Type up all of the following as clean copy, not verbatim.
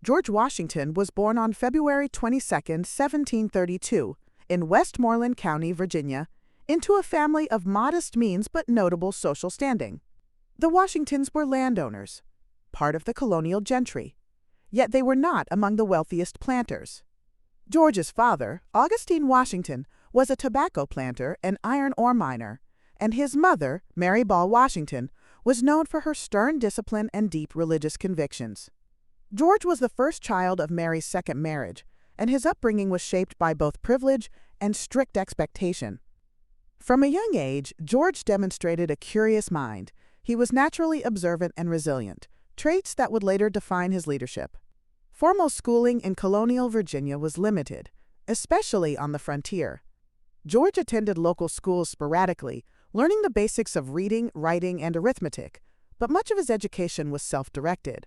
George Washington was born on February 22, 1732, in Westmoreland County, Virginia, into a family of modest means but notable social standing. The Washingtons were landowners, part of the colonial gentry, yet they were not among the wealthiest planters. George's father, Augustine Washington, was a tobacco planter and iron ore miner, and his mother, Mary Ball Washington, was known for her stern discipline and deep religious convictions. George was the first child of Mary's second marriage, and his upbringing was shaped by both privilege and strict expectation. From a young age, George demonstrated a curious mind. He was naturally observant and resilient, traits that would later define his leadership. Formal schooling in colonial Virginia was limited, especially on the frontier. George attended local schools sporadically, learning the basics of reading, writing, and arithmetic, but much of his education was self-directed.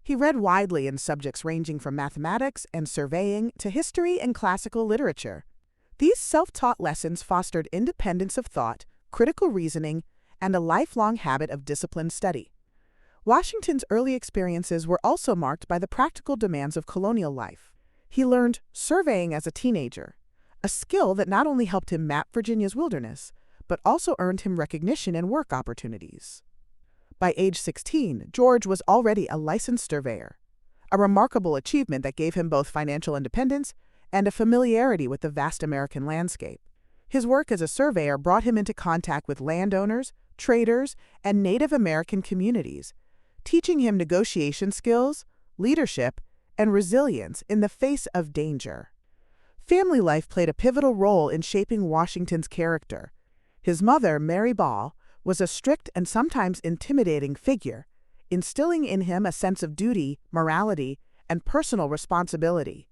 He read widely in subjects ranging from mathematics and surveying to history and classical literature. These self-taught lessons fostered independence of thought, critical reasoning, and a lifelong habit of disciplined study. Washington's early experiences were also marked by the practical demands of colonial life. He learned surveying as a teenager, a skill that not only helped him map Virginia's wilderness, but also earned him recognition and work opportunities. By age 16, George was already a licensed surveyor, a remarkable achievement that gave him both financial independence and a familiarity with the vast American landscape. His work as a surveyor brought him into contact with landowners, traders, and Native American communities, teaching him negotiation skills, leadership, and resilience in the face of danger. Family life played a pivotal role in shaping Washington's character. His mother, Mary Ball, was a strict and sometimes intimidating figure, instilling in him a sense of duty, morality, and personal responsibility.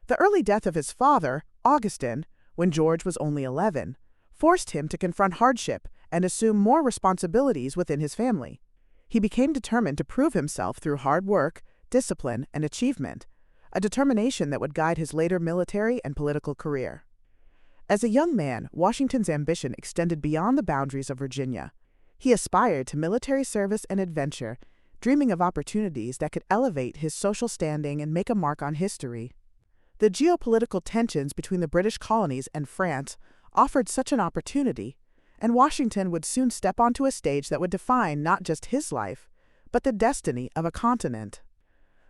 The early death of his father, Augustine, when George was only 11, forced him to confront hardship and assume more responsibilities within his family. He became determined to prove himself through hard work, discipline, and achievement, a determination that would guide his later military and political career. As a young man, Washington's ambition extended beyond the boundaries of Virginia. He aspired to military service and adventure, dreaming of opportunities that could elevate his social standing and make a mark on history. The geopolitical tensions between the British colonies and France offered such an opportunity, and Washington would soon step onto a stage that would define not just his life, but the destiny of a continent.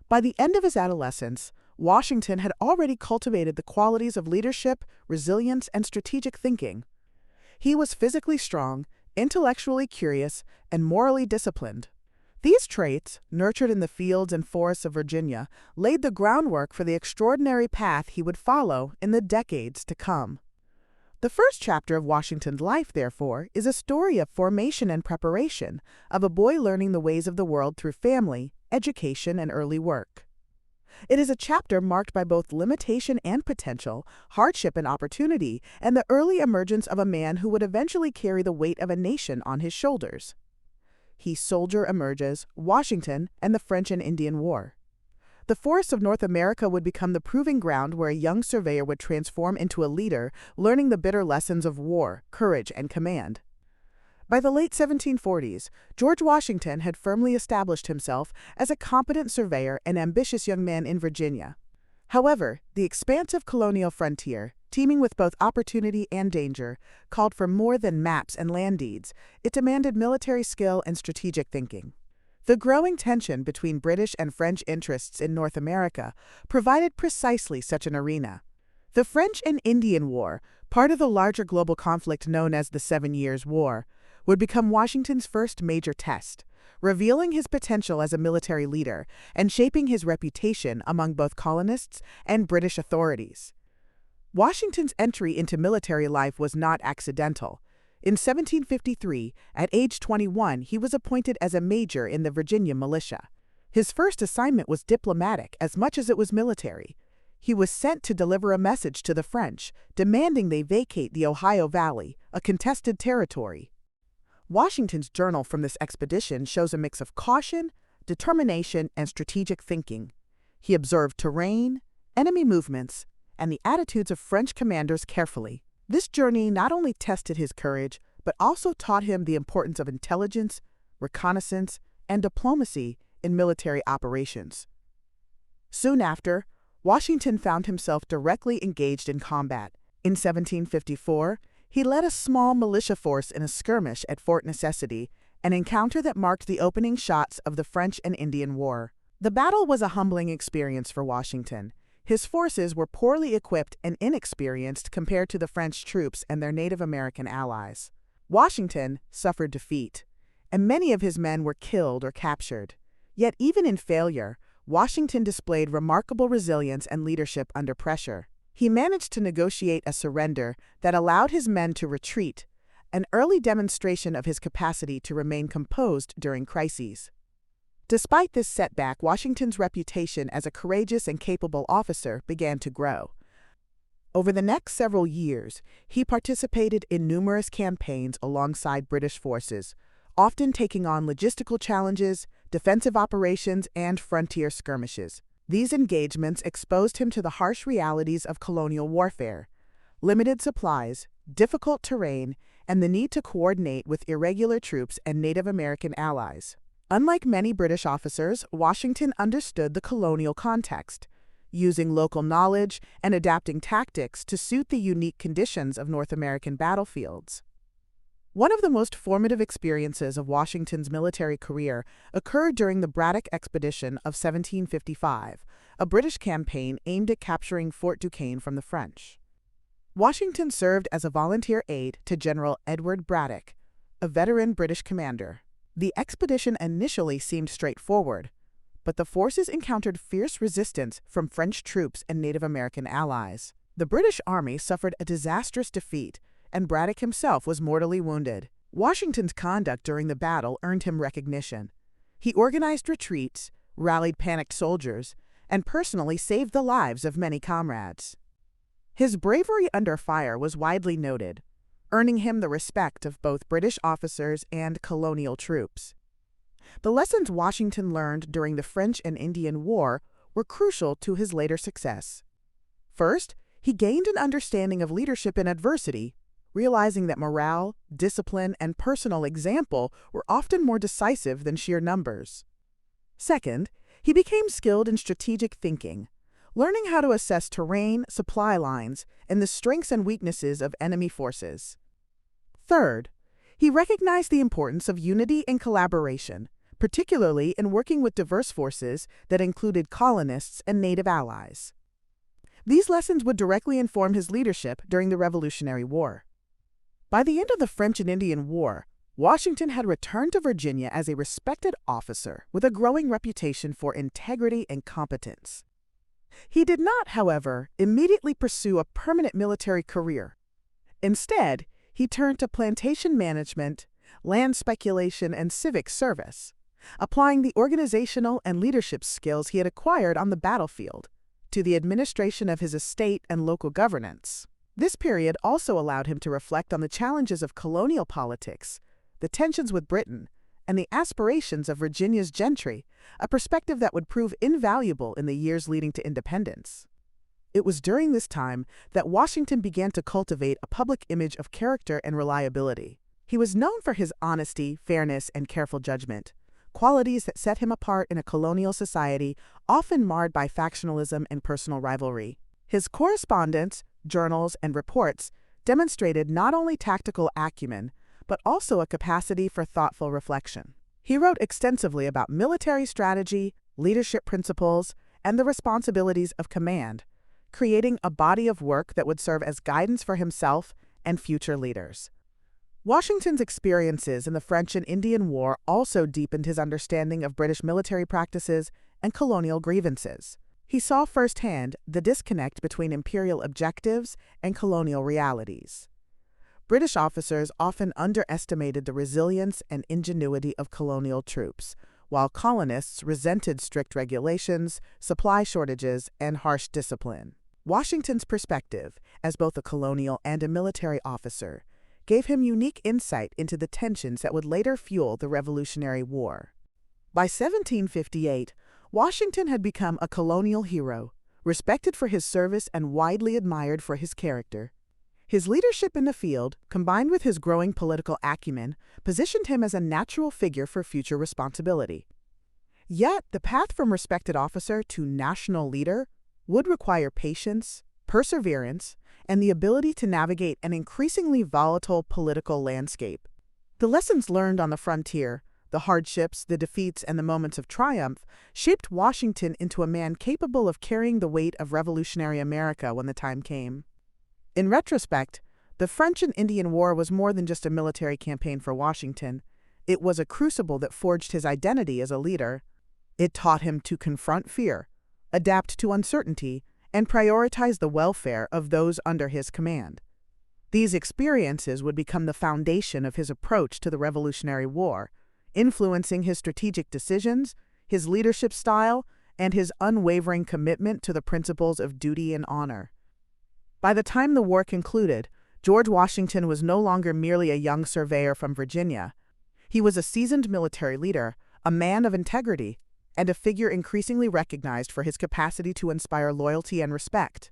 By the end of his adolescence, Washington had already cultivated the qualities of leadership, resilience, and strategic thinking. He was physically strong, intellectually curious, and morally disciplined. These traits, nurtured in the fields and forests of Virginia, laid the groundwork for the extraordinary path he would follow in the decades to come. The first chapter of Washington's life, therefore, is a story of formation and preparation, of a boy learning the ways of the world through family, education, and early work. It is a chapter marked by both limitation and potential, hardship and opportunity, and the early emergence of a man who would eventually carry the weight of a nation on his shoulders. He soldier emerges, Washington, and the French and Indian War. The forests of North America would become the proving ground where a young surveyor would transform into a leader, learning the bitter lessons of war, courage, and command. By the late 1740s, George Washington had firmly established himself as a competent surveyor and ambitious young man in Virginia. However, the expansive colonial frontier, teeming with both opportunity and danger, called for more than maps and land deeds. It demanded military skill and strategic thinking. The growing tension between British and French interests in North America provided precisely such an arena. The French and Indian War, part of the larger global conflict known as the 7 Years' War, would become Washington's first major test, revealing his potential as a military leader and shaping his reputation among both colonists and British authorities. Washington's entry into military life was not accidental. In 1753, at age 21, he was appointed as a major in the Virginia militia. His first assignment was diplomatic as much as it was military. He was sent to deliver a message to the French, demanding they vacate the Ohio Valley, a contested territory. Washington's journal from this expedition shows a mix of caution, determination, and strategic thinking. He observed terrain, enemy movements, and the attitudes of French commanders carefully. This journey not only tested his courage, but also taught him the importance of intelligence, reconnaissance, and diplomacy in military operations. Soon after, Washington found himself directly engaged in combat. In 1754, he led a small militia force in a skirmish at Fort Necessity, an encounter that marked the opening shots of the French and Indian War. The battle was a humbling experience for Washington. His forces were poorly equipped and inexperienced compared to the French troops and their Native American allies. Washington suffered defeat, and many of his men were killed or captured. Yet even in failure, Washington displayed remarkable resilience and leadership under pressure. He managed to negotiate a surrender that allowed his men to retreat, an early demonstration of his capacity to remain composed during crises. Despite this setback, Washington's reputation as a courageous and capable officer began to grow. Over the next several years, he participated in numerous campaigns alongside British forces, often taking on logistical challenges, defensive operations, and frontier skirmishes. These engagements exposed him to the harsh realities of colonial warfare: limited supplies, difficult terrain, and the need to coordinate with irregular troops and Native American allies. Unlike many British officers, Washington understood the colonial context, using local knowledge and adapting tactics to suit the unique conditions of North American battlefields. One of the most formative experiences of Washington's military career occurred during the Braddock Expedition of 1755, a British campaign aimed at capturing Fort Duquesne from the French. Washington served as a volunteer aide to General Edward Braddock, a veteran British commander. The expedition initially seemed straightforward, but the forces encountered fierce resistance from French troops and Native American allies. The British Army suffered a disastrous defeat, and Braddock himself was mortally wounded. Washington's conduct during the battle earned him recognition. He organized retreats, rallied panicked soldiers, and personally saved the lives of many comrades. His bravery under fire was widely noted, earning him the respect of both British officers and colonial troops. The lessons Washington learned during the French and Indian War were crucial to his later success. First, he gained an understanding of leadership in adversity, realizing that morale, discipline, and personal example were often more decisive than sheer numbers. Second, he became skilled in strategic thinking, learning how to assess terrain, supply lines, and the strengths and weaknesses of enemy forces. Third, he recognized the importance of unity and collaboration, particularly in working with diverse forces that included colonists and native allies. These lessons would directly inform his leadership during the Revolutionary War. By the end of the French and Indian War, Washington had returned to Virginia as a respected officer with a growing reputation for integrity and competence. He did not, however, immediately pursue a permanent military career. Instead, he turned to plantation management, land speculation, and civic service, applying the organizational and leadership skills he had acquired on the battlefield to the administration of his estate and local governance. This period also allowed him to reflect on the challenges of colonial politics, the tensions with Britain, and the aspirations of Virginia's gentry, a perspective that would prove invaluable in the years leading to independence. It was during this time that Washington began to cultivate a public image of character and reliability. He was known for his honesty, fairness, and careful judgment, qualities that set him apart in a colonial society often marred by factionalism and personal rivalry. His correspondence, journals, and reports demonstrated not only tactical acumen, but also a capacity for thoughtful reflection. He wrote extensively about military strategy, leadership principles, and the responsibilities of command, creating a body of work that would serve as guidance for himself and future leaders. Washington's experiences in the French and Indian War also deepened his understanding of British military practices and colonial grievances. He saw firsthand the disconnect between imperial objectives and colonial realities. British officers often underestimated the resilience and ingenuity of colonial troops, while colonists resented strict regulations, supply shortages, and harsh discipline. Washington's perspective, as both a colonial and a military officer, gave him unique insight into the tensions that would later fuel the Revolutionary War. By 1758, Washington had become a colonial hero, respected for his service and widely admired for his character. His leadership in the field, combined with his growing political acumen, positioned him as a natural figure for future responsibility. Yet, the path from respected officer to national leader would require patience, perseverance, and the ability to navigate an increasingly volatile political landscape. The lessons learned on the frontier, the hardships, the defeats, and the moments of triumph, shaped Washington into a man capable of carrying the weight of revolutionary America when the time came. In retrospect, the French and Indian War was more than just a military campaign for Washington. It was a crucible that forged his identity as a leader. It taught him to confront fear, adapt to uncertainty, and prioritize the welfare of those under his command. These experiences would become the foundation of his approach to the Revolutionary War, influencing his strategic decisions, his leadership style, and his unwavering commitment to the principles of duty and honor. By the time the war concluded, George Washington was no longer merely a young surveyor from Virginia. He was a seasoned military leader, a man of integrity, and a figure increasingly recognized for his capacity to inspire loyalty and respect.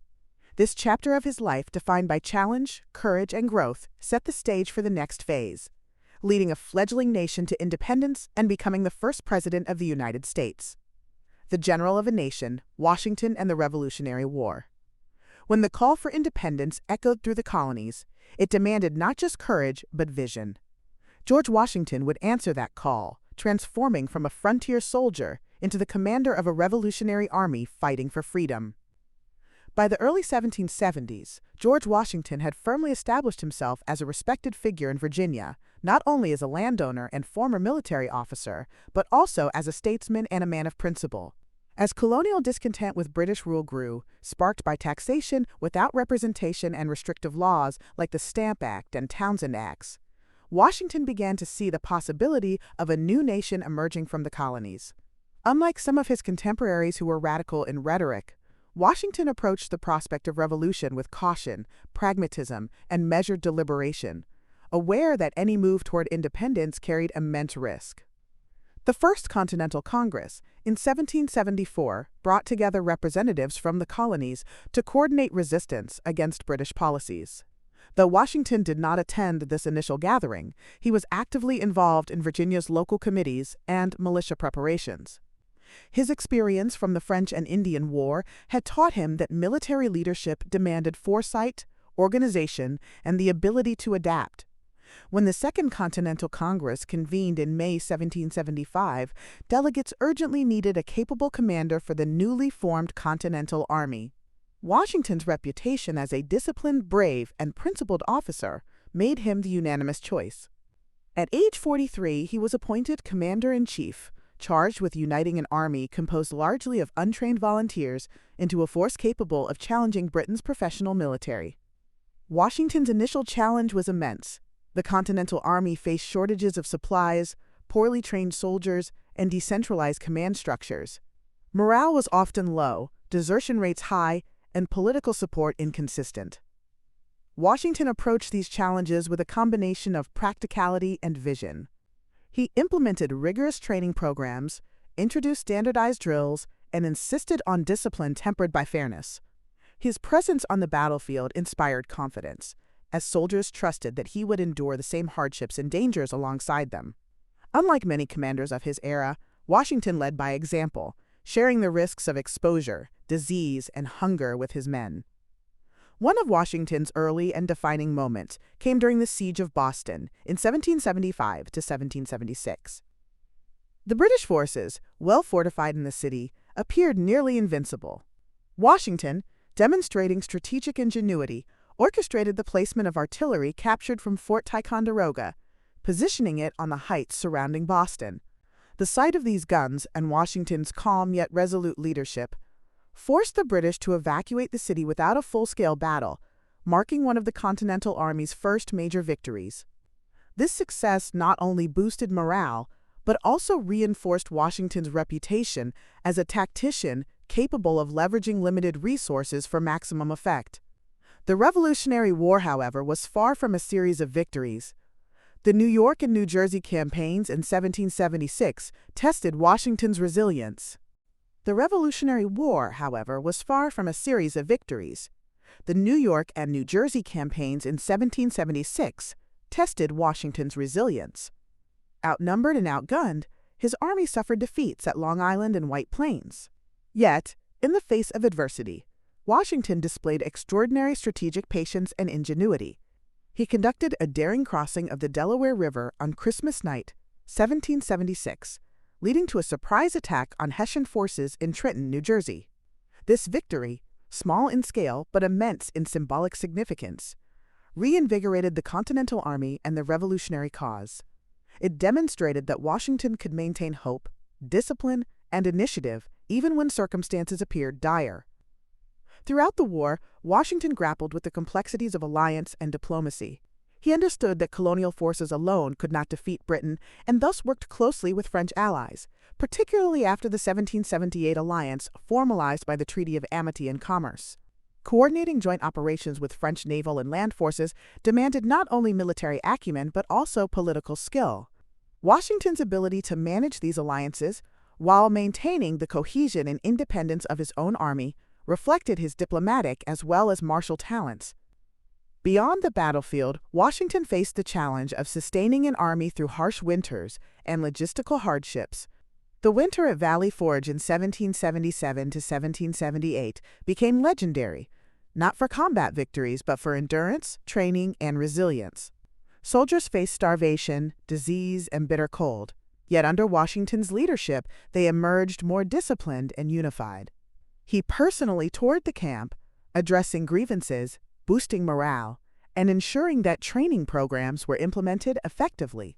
This chapter of his life, defined by challenge, courage, and growth, set the stage for the next phase, leading a fledgling nation to independence and becoming the first president of the United States. The general of a nation, Washington and the Revolutionary War. When the call for independence echoed through the colonies, it demanded not just courage, but vision. George Washington would answer that call, transforming from a frontier soldier into the commander of a revolutionary army fighting for freedom. By the early 1770s, George Washington had firmly established himself as a respected figure in Virginia, not only as a landowner and former military officer, but also as a statesman and a man of principle. As colonial discontent with British rule grew, sparked by taxation without representation and restrictive laws like the Stamp Act and Townshend Acts, Washington began to see the possibility of a new nation emerging from the colonies. Unlike some of his contemporaries who were radical in rhetoric, Washington approached the prospect of revolution with caution, pragmatism, and measured deliberation, aware that any move toward independence carried immense risk. The First Continental Congress, in 1774, brought together representatives from the colonies to coordinate resistance against British policies. Though Washington did not attend this initial gathering, he was actively involved in Virginia's local committees and militia preparations. His experience from the French and Indian War had taught him that military leadership demanded foresight, organization, and the ability to adapt. When the Second Continental Congress convened in May 1775, delegates urgently needed a capable commander for the newly formed Continental Army. Washington's reputation as a disciplined, brave, and principled officer made him the unanimous choice. At age 43, he was appointed commander-in-chief, charged with uniting an army composed largely of untrained volunteers into a force capable of challenging Britain's professional military. Washington's initial challenge was immense. The Continental Army faced shortages of supplies, poorly trained soldiers, and decentralized command structures. Morale was often low, desertion rates high, and political support inconsistent. Washington approached these challenges with a combination of practicality and vision. He implemented rigorous training programs, introduced standardized drills, and insisted on discipline tempered by fairness. His presence on the battlefield inspired confidence, as soldiers trusted that he would endure the same hardships and dangers alongside them. Unlike many commanders of his era, Washington led by example, sharing the risks of exposure, disease, and hunger with his men. One of Washington's early and defining moments came during the Siege of Boston in 1775 to 1776. The British forces, well fortified in the city, appeared nearly invincible. Washington, demonstrating strategic ingenuity, orchestrated the placement of artillery captured from Fort Ticonderoga, positioning it on the heights surrounding Boston. The sight of these guns and Washington's calm yet resolute leadership forced the British to evacuate the city without a full-scale battle, marking one of the Continental Army's first major victories. This success not only boosted morale, but also reinforced Washington's reputation as a tactician capable of leveraging limited resources for maximum effect. The Revolutionary War, however, was far from a series of victories. The New York and New Jersey campaigns in 1776 tested Washington's resilience. The Revolutionary War, however, was far from a series of victories. The New York and New Jersey campaigns in 1776 tested Washington's resilience. Outnumbered and outgunned, his army suffered defeats at Long Island and White Plains. Yet, in the face of adversity, Washington displayed extraordinary strategic patience and ingenuity. He conducted a daring crossing of the Delaware River on Christmas night, 1776, leading to a surprise attack on Hessian forces in Trenton, New Jersey. This victory, small in scale but immense in symbolic significance, reinvigorated the Continental Army and the Revolutionary cause. It demonstrated that Washington could maintain hope, discipline, and initiative even when circumstances appeared dire. Throughout the war, Washington grappled with the complexities of alliance and diplomacy. He understood that colonial forces alone could not defeat Britain and thus worked closely with French allies, particularly after the 1778 alliance formalized by the Treaty of Amity and Commerce. Coordinating joint operations with French naval and land forces demanded not only military acumen but also political skill. Washington's ability to manage these alliances, while maintaining the cohesion and independence of his own army, reflected his diplomatic as well as martial talents. Beyond the battlefield, Washington faced the challenge of sustaining an army through harsh winters and logistical hardships. The winter at Valley Forge in 1777 to 1778 became legendary, not for combat victories but for endurance, training, and resilience. Soldiers faced starvation, disease, and bitter cold, yet under Washington's leadership, they emerged more disciplined and unified. He personally toured the camp, addressing grievances, boosting morale, and ensuring that training programs were implemented effectively.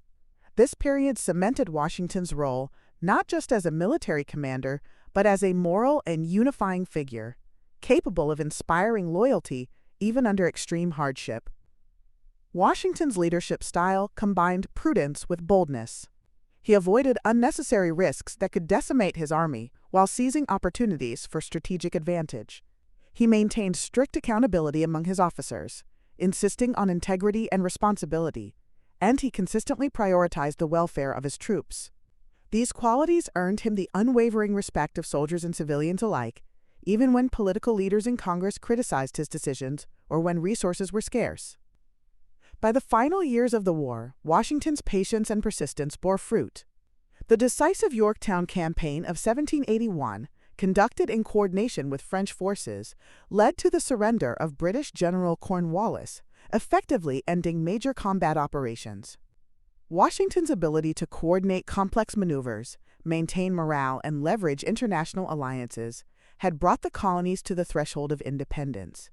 This period cemented Washington's role not just as a military commander, but as a moral and unifying figure, capable of inspiring loyalty even under extreme hardship. Washington's leadership style combined prudence with boldness. He avoided unnecessary risks that could decimate his army while seizing opportunities for strategic advantage. He maintained strict accountability among his officers, insisting on integrity and responsibility, and he consistently prioritized the welfare of his troops. These qualities earned him the unwavering respect of soldiers and civilians alike, even when political leaders in Congress criticized his decisions or when resources were scarce. By the final years of the war, Washington's patience and persistence bore fruit. The decisive Yorktown Campaign of 1781, conducted in coordination with French forces, led to the surrender of British General Cornwallis, effectively ending major combat operations. Washington's ability to coordinate complex maneuvers, maintain morale, and leverage international alliances had brought the colonies to the threshold of independence.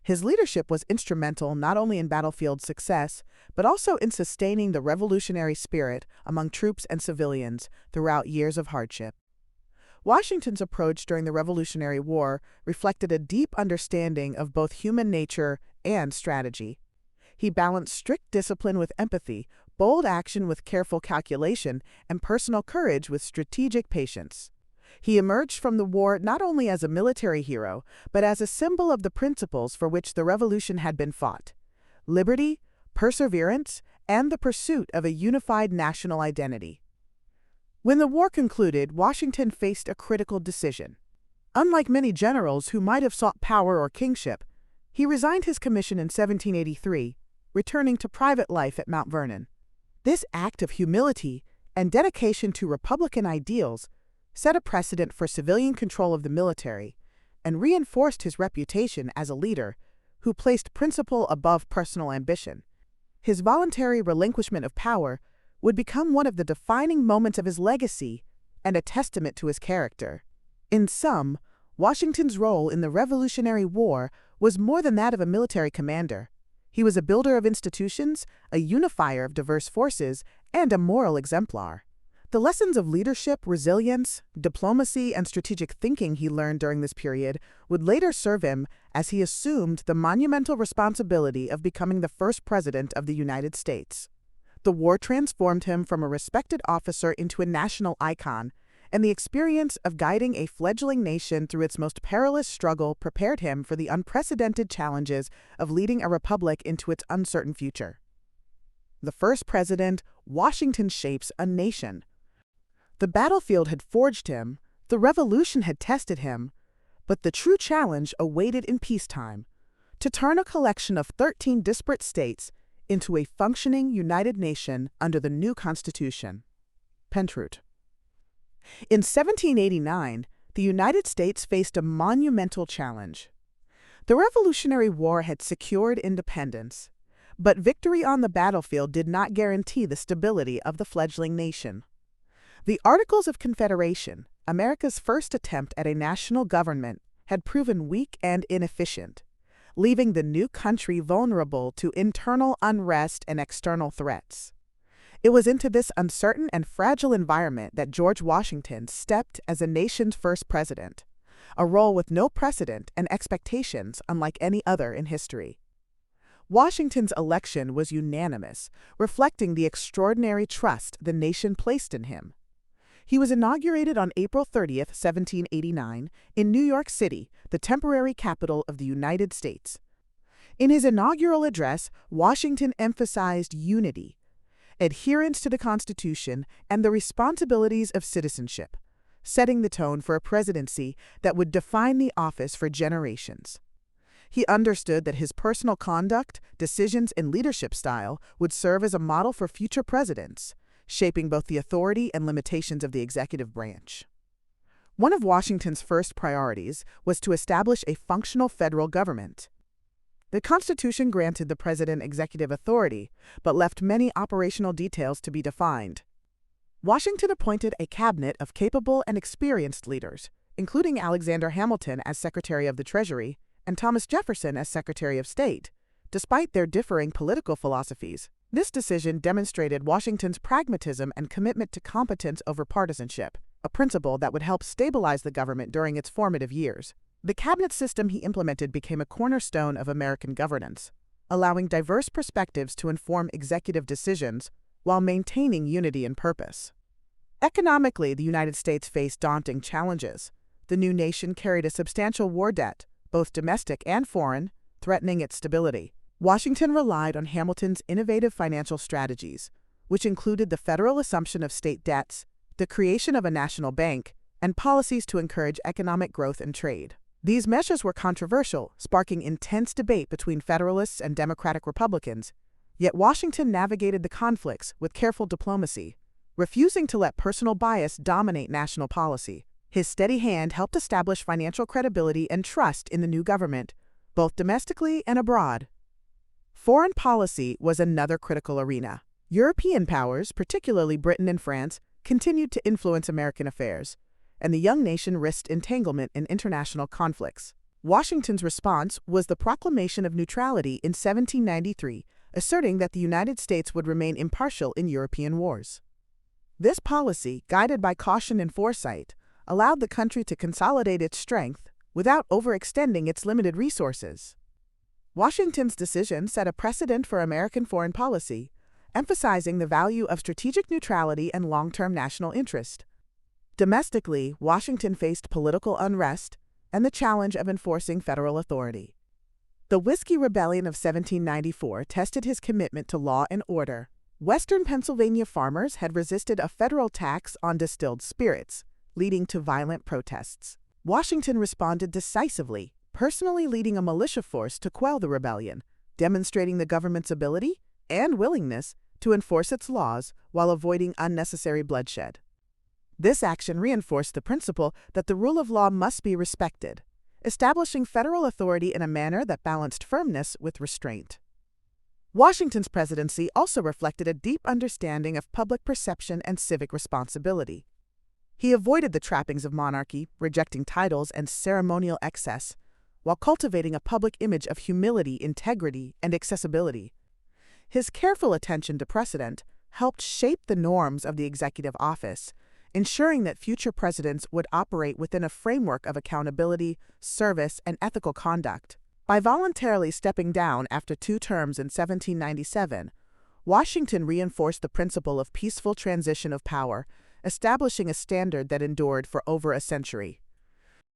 His leadership was instrumental not only in battlefield success, but also in sustaining the revolutionary spirit among troops and civilians throughout years of hardship. Washington's approach during the Revolutionary War reflected a deep understanding of both human nature and strategy. He balanced strict discipline with empathy, bold action with careful calculation, and personal courage with strategic patience. He emerged from the war not only as a military hero, but as a symbol of the principles for which the revolution had been fought: liberty, perseverance, and the pursuit of a unified national identity. When the war concluded, Washington faced a critical decision. Unlike many generals who might have sought power or kingship, he resigned his commission in 1783, returning to private life at Mount Vernon. This act of humility and dedication to Republican ideals set a precedent for civilian control of the military and reinforced his reputation as a leader who placed principle above personal ambition. His voluntary relinquishment of power would become one of the defining moments of his legacy and a testament to his character. In sum, Washington's role in the Revolutionary War was more than that of a military commander. He was a builder of institutions, a unifier of diverse forces, and a moral exemplar. The lessons of leadership, resilience, diplomacy, and strategic thinking he learned during this period would later serve him as he assumed the monumental responsibility of becoming the first president of the United States. The war transformed him from a respected officer into a national icon, and the experience of guiding a fledgling nation through its most perilous struggle prepared him for the unprecedented challenges of leading a republic into its uncertain future. The first president, Washington shapes a nation. The battlefield had forged him, the revolution had tested him, but the true challenge awaited in peacetime: to turn a collection of 13 disparate states into a functioning united nation under the new Constitution. Pentroot. In 1789, the United States faced a monumental challenge. The Revolutionary War had secured independence, but victory on the battlefield did not guarantee the stability of the fledgling nation. The Articles of Confederation, America's first attempt at a national government, had proven weak and inefficient, leaving the new country vulnerable to internal unrest and external threats. It was into this uncertain and fragile environment that George Washington stepped as the nation's first president, a role with no precedent and expectations unlike any other in history. Washington's election was unanimous, reflecting the extraordinary trust the nation placed in him. He was inaugurated on April 30, 1789, in New York City, the temporary capital of the United States. In his inaugural address, Washington emphasized unity, adherence to the Constitution, and the responsibilities of citizenship, setting the tone for a presidency that would define the office for generations. He understood that his personal conduct, decisions, and leadership style would serve as a model for future presidents, shaping both the authority and limitations of the executive branch. One of Washington's first priorities was to establish a functional federal government. The Constitution granted the president executive authority, but left many operational details to be defined. Washington appointed a cabinet of capable and experienced leaders, including Alexander Hamilton as Secretary of the Treasury and Thomas Jefferson as Secretary of State, despite their differing political philosophies. This decision demonstrated Washington's pragmatism and commitment to competence over partisanship, a principle that would help stabilize the government during its formative years. The cabinet system he implemented became a cornerstone of American governance, allowing diverse perspectives to inform executive decisions while maintaining unity and purpose. Economically, the United States faced daunting challenges. The new nation carried a substantial war debt, both domestic and foreign, threatening its stability. Washington relied on Hamilton's innovative financial strategies, which included the federal assumption of state debts, the creation of a national bank, and policies to encourage economic growth and trade. These measures were controversial, sparking intense debate between Federalists and Democratic Republicans, yet Washington navigated the conflicts with careful diplomacy, refusing to let personal bias dominate national policy. His steady hand helped establish financial credibility and trust in the new government, both domestically and abroad. Foreign policy was another critical arena. European powers, particularly Britain and France, continued to influence American affairs, and the young nation risked entanglement in international conflicts. Washington's response was the proclamation of neutrality in 1793, asserting that the United States would remain impartial in European wars. This policy, guided by caution and foresight, allowed the country to consolidate its strength without overextending its limited resources. Washington's decision set a precedent for American foreign policy, emphasizing the value of strategic neutrality and long-term national interest. Domestically, Washington faced political unrest and the challenge of enforcing federal authority. The Whiskey Rebellion of 1794 tested his commitment to law and order. Western Pennsylvania farmers had resisted a federal tax on distilled spirits, leading to violent protests. Washington responded decisively, personally leading a militia force to quell the rebellion, demonstrating the government's ability and willingness to enforce its laws while avoiding unnecessary bloodshed. This action reinforced the principle that the rule of law must be respected, establishing federal authority in a manner that balanced firmness with restraint. Washington's presidency also reflected a deep understanding of public perception and civic responsibility. He avoided the trappings of monarchy, rejecting titles and ceremonial excess, while cultivating a public image of humility, integrity, and accessibility. His careful attention to precedent helped shape the norms of the executive office, ensuring that future presidents would operate within a framework of accountability, service, and ethical conduct. By voluntarily stepping down after 2 terms in 1797, Washington reinforced the principle of peaceful transition of power, establishing a standard that endured for over a century.